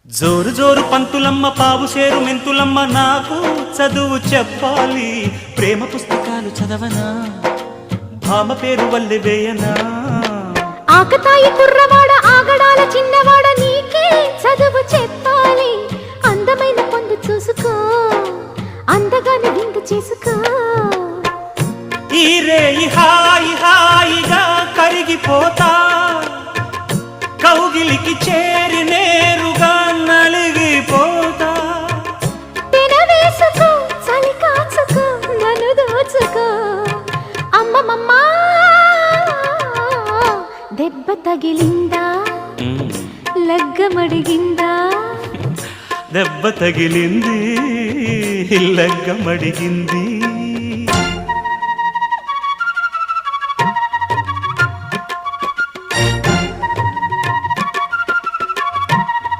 జోరు జోరు పంతులమ్మ పావు సేరు మెంతులమ్మ నాకు చదువు చెప్పాలి ప్రేమ పుస్తకాలు చదవనా భామ పేరు వల్లె వేయనా ఆకతాయి కుర్రవాడ ఆగడాల చిన్నవాడ నీకే చదువు చెప్పాలి అందమైన పొందు చూసుకో అందగాని విందు చేసుకో ఈ రేయి హాయి హాయిగా కరిగిపోతా కౌగిలికి చేరి నేరుగా నలిగిపోతా తినవేసుకో చలి కాచుకో నన్ను దోచుకో అమ్మమ్మమ్మా దెబ్బ తగిలిందా లగ్గమడిగిందా దెబ్బ తగిలింది లగ్గమడిగింది